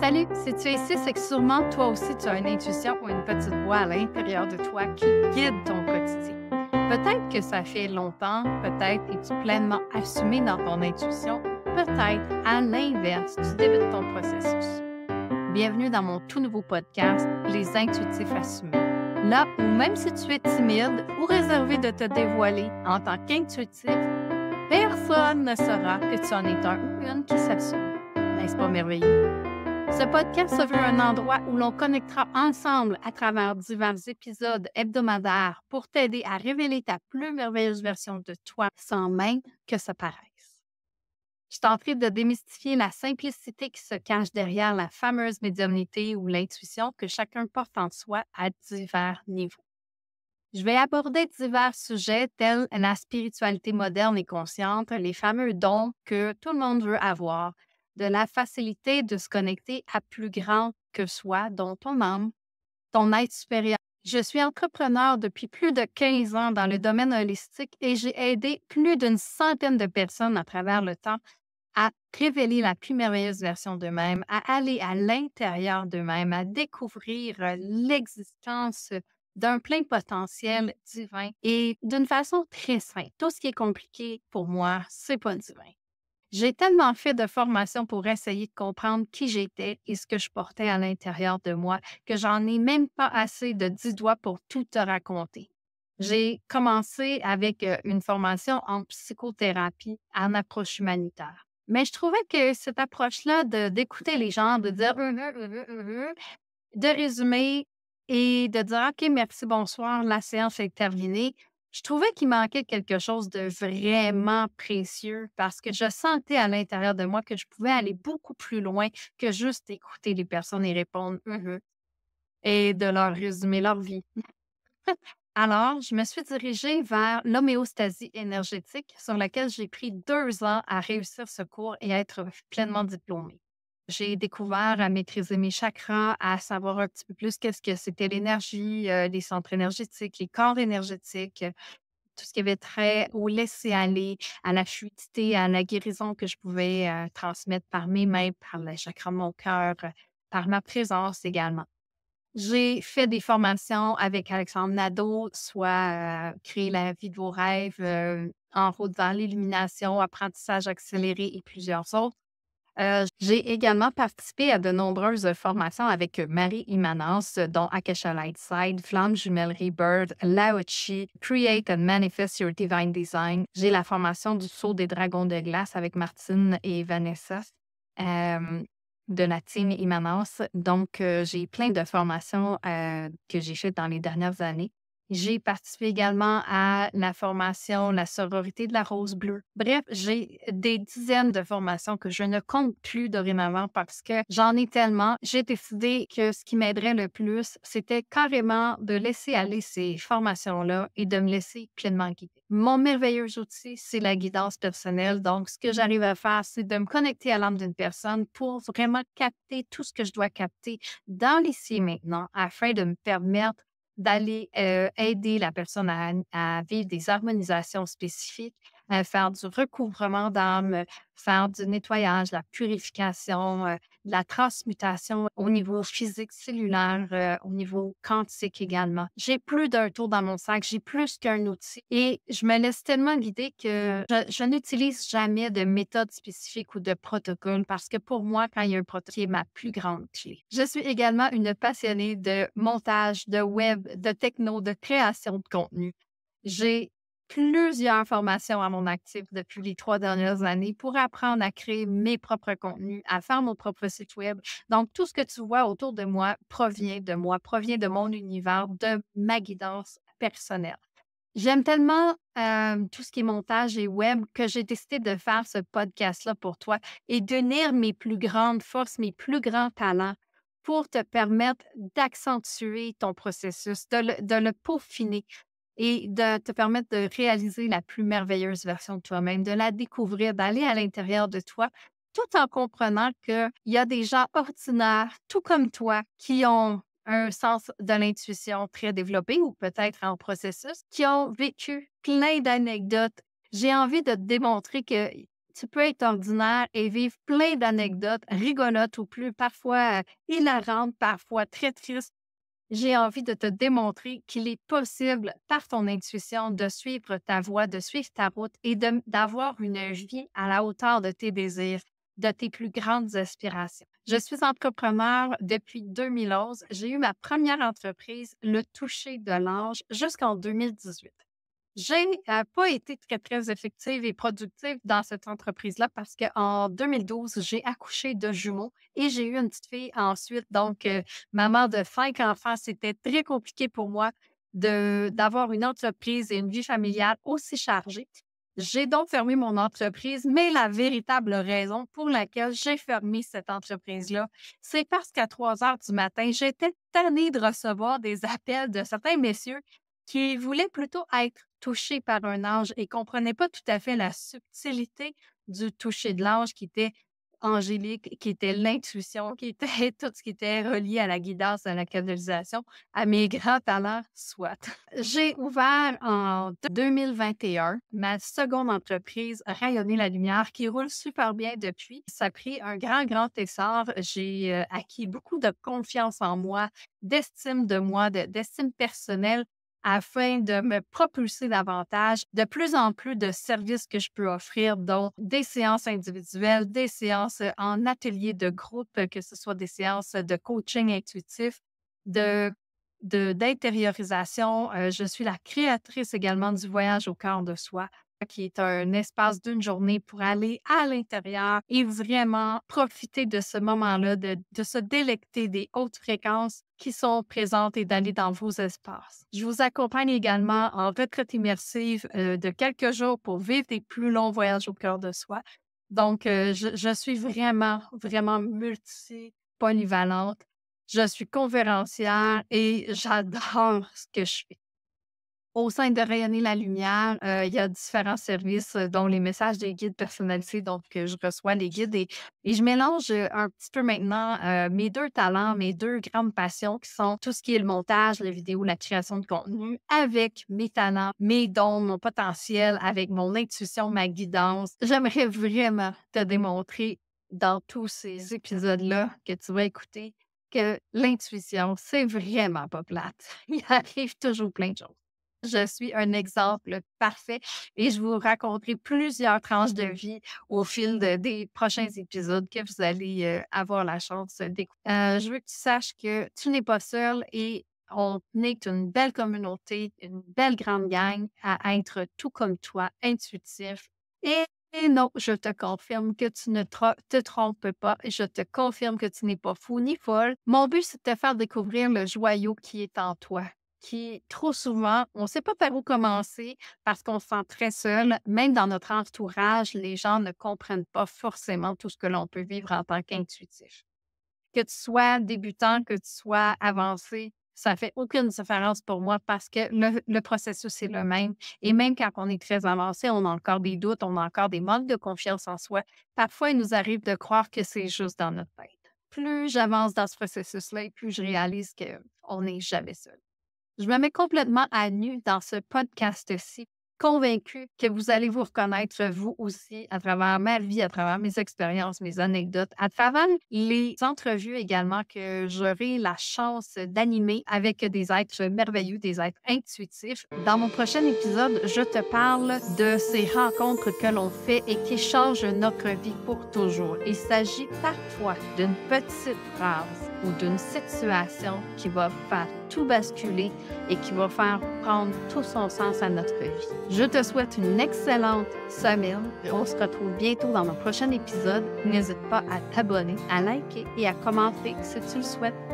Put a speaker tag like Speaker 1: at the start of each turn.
Speaker 1: Salut, si tu es ici, c'est que sûrement toi aussi tu as une intuition ou une petite voix à l'intérieur de toi qui guide ton quotidien. Peut-être que ça fait longtemps, peut-être es-tu pleinement assumé dans ton intuition, peut-être à l'inverse, tu débutes ton processus. Bienvenue dans mon tout nouveau podcast, Les Intuitifs Assumés. Là où même si tu es timide ou réservé de te dévoiler en tant qu'intuitif, personne ne saura que tu en es un ou une qui s'assume. N'est-ce pas merveilleux? Ce podcast se veut un endroit où l'on connectera ensemble à travers divers épisodes hebdomadaires pour t'aider à révéler ta plus merveilleuse version de toi sans même que ça paraisse. Je t'en prie de démystifier la simplicité qui se cache derrière la fameuse médiumnité ou l'intuition que chacun porte en soi à divers niveaux. Je vais aborder divers sujets tels la spiritualité moderne et consciente, les fameux dons que tout le monde veut avoir, de la facilité de se connecter à plus grand que soi, dont ton âme, ton être supérieur. Je suis entrepreneur depuis plus de 15 ans dans le domaine holistique et j'ai aidé plus d'une centaine de personnes à travers le temps à révéler la plus merveilleuse version d'eux-mêmes, à aller à l'intérieur d'eux-mêmes, à découvrir l'existence d'un plein potentiel divin et d'une façon très simple. Tout ce qui est compliqué pour moi, c'est pas divin. J'ai tellement fait de formations pour essayer de comprendre qui j'étais et ce que je portais à l'intérieur de moi que j'en ai même pas assez de 10 doigts pour tout te raconter. J'ai commencé avec une formation en psychothérapie en approche humanitaire. Mais je trouvais que cette approche-là d'écouter les gens, de dire de résumer et de dire OK, merci, bonsoir, la séance est terminée. Je trouvais qu'il manquait quelque chose de vraiment précieux parce que je sentais à l'intérieur de moi que je pouvais aller beaucoup plus loin que juste écouter les personnes et répondre et de leur résumer leur vie. Alors, je me suis dirigée vers l'homéostasie énergétique sur laquelle j'ai pris 2 ans à réussir ce cours et à être pleinement diplômée. J'ai découvert à maîtriser mes chakras, à savoir un petit peu plus qu'est-ce que c'était l'énergie, les centres énergétiques, les corps énergétiques, tout ce qui avait trait au laisser-aller, à la fluidité, à la guérison que je pouvais transmettre par mes mains, par le chakra de mon cœur, par ma présence également. J'ai fait des formations avec Alexandre Nadeau, soit créer la vie de vos rêves, en route vers l'illumination, apprentissage accéléré et plusieurs autres. J'ai également participé à de nombreuses formations avec Marie Immanence, dont Akasha Lightside, Flamme Jumelle Rebirth, Lao Chi, Create and Manifest Your Divine Design. J'ai la formation du saut des dragons de glace avec Martine et Vanessa. De la team Immanence. Donc, j'ai plein de formations que j'ai faites dans les dernières années. J'ai participé également à la formation La sororité de la rose bleue. Bref, j'ai des dizaines de formations que je ne compte plus dorénavant parce que j'en ai tellement. J'ai décidé que ce qui m'aiderait le plus, c'était carrément de laisser aller ces formations-là et de me laisser pleinement guider. Mon merveilleux outil, c'est la guidance personnelle. Donc, ce que j'arrive à faire, c'est de me connecter à l'âme d'une personne pour vraiment capter tout ce que je dois capter dans l'ici et maintenant afin de me permettre d'aller aider la personne à vivre des harmonisations spécifiques, à faire du recouvrement d'âme, faire du nettoyage, la purification, de la transmutation au niveau physique, cellulaire, au niveau quantique également. J'ai plus d'un tour dans mon sac, j'ai plus qu'un outil et je me laisse tellement guider que je n'utilise jamais de méthode spécifique ou de protocole parce que pour moi, quand il y a un protocole, c'est ma plus grande clé. Je suis également une passionnée de montage, de web, de techno, de création de contenu. J'ai plusieurs formations à mon actif depuis les 3 dernières années pour apprendre à créer mes propres contenus, à faire mon propre site web. Donc, tout ce que tu vois autour de moi, provient de mon univers, de ma guidance personnelle. J'aime tellement tout ce qui est montage et web que j'ai décidé de faire ce podcast-là pour toi et d'unir mes plus grandes forces, mes plus grands talents pour te permettre d'accentuer ton processus, de le peaufiner et de te permettre de réaliser la plus merveilleuse version de toi-même, de la découvrir, d'aller à l'intérieur de toi, tout en comprenant qu'il y a des gens ordinaires, tout comme toi, qui ont un sens de l'intuition très développé ou peut-être en processus, qui ont vécu plein d'anecdotes. J'ai envie de te démontrer qu'il tu peux être ordinaire et vivre plein d'anecdotes rigolotes ou plus, parfois hilarantes, parfois très tristes. J'ai envie de te démontrer qu'il est possible, par ton intuition, de suivre ta voie, de suivre ta route et d'avoir une vie à la hauteur de tes désirs, de tes plus grandes aspirations. Je suis entrepreneur depuis 2011. J'ai eu ma première entreprise, Le Toucher de l'Ange, jusqu'en 2018. J'ai pas été très, très effective et productive dans cette entreprise-là parce qu'en 2012, j'ai accouché de jumeaux et j'ai eu une petite fille ensuite. Donc, maman de 5 enfants, c'était très compliqué pour moi d'avoir une entreprise et une vie familiale aussi chargée. J'ai donc fermé mon entreprise, mais la véritable raison pour laquelle j'ai fermé cette entreprise-là, c'est parce qu'à 3 heures du matin, j'étais tannée de recevoir des appels de certains messieurs qui voulaient plutôt être touchés par un ange et ne comprenaient pas tout à fait la subtilité du toucher de l'ange qui était angélique, qui était l'intuition, qui était tout ce qui était relié à la guidance, à la canalisation, à mes grands talents, soit. J'ai ouvert en 2021 ma seconde entreprise, Rayonner la lumière, qui roule super bien depuis. Ça a pris un grand, grand essor. J'ai acquis beaucoup de confiance en moi, d'estime de moi, d'estime personnelle afin de me propulser davantage. De plus en plus de services que je peux offrir, dont des séances individuelles, des séances en atelier de groupe, que ce soit des séances de coaching intuitif, d'intériorisation. Je suis la créatrice également du voyage au cœur de soi, qui est un espace d'une journée pour aller à l'intérieur et vraiment profiter de ce moment-là, de se délecter des hautes fréquences qui sont présentes et d'aller dans vos espaces. Je vous accompagne également en retraite immersive de quelques jours pour vivre des plus longs voyages au cœur de soi. Donc, je suis vraiment, vraiment multi-polyvalente. Je suis conférencière et j'adore ce que je fais. Au sein de Rayonner la lumière, il y a différents services, dont les messages des guides personnalisés. Donc, je reçois les guides et je mélange un petit peu maintenant mes 2 talents, mes 2 grandes passions qui sont tout ce qui est le montage, les vidéos, la création de contenu avec mes talents, mes dons, mon potentiel, avec mon intuition, ma guidance. J'aimerais vraiment te démontrer dans tous ces épisodes-là que tu vas écouter que l'intuition, c'est vraiment pas plate. Il arrive toujours plein de choses. Je suis un exemple parfait et je vous raconterai plusieurs tranches de vie au fil des prochains épisodes que vous allez avoir la chance d'écouter. Je veux que tu saches que tu n'es pas seul et on est une belle communauté, une belle grande gang à être tout comme toi, intuitif. Et non, je te confirme que tu ne te trompes pas. Je te confirme que tu n'es pas fou ni folle. Mon but, c'est de te faire découvrir le joyau qui est en toi, qui, trop souvent, on ne sait pas par où commencer parce qu'on se sent très seul. Même dans notre entourage, les gens ne comprennent pas forcément tout ce que l'on peut vivre en tant qu'intuitif. Que tu sois débutant, que tu sois avancé, ça ne fait aucune différence pour moi parce que le processus est le même. Et même quand on est très avancé, on a encore des doutes, on a encore des manques de confiance en soi. Parfois, il nous arrive de croire que c'est juste dans notre tête. Plus j'avance dans ce processus-là, plus je réalise qu'on n'est jamais seul. Je me mets complètement à nu dans ce podcast-ci, convaincue que vous allez vous reconnaître vous aussi à travers ma vie, à travers mes expériences, mes anecdotes, à travers les entrevues également que j'aurai la chance d'animer avec des êtres merveilleux, des êtres intuitifs. Dans mon prochain épisode, je te parle de ces rencontres que l'on fait et qui changent notre vie pour toujours. Il s'agit parfois d'une petite phrase ou d'une situation qui va faire tout basculer et qui va faire prendre tout son sens à notre vie. Je te souhaite une excellente semaine. On se retrouve bientôt dans mon prochain épisode. N'hésite pas à t'abonner, à liker et à commenter si tu le souhaites.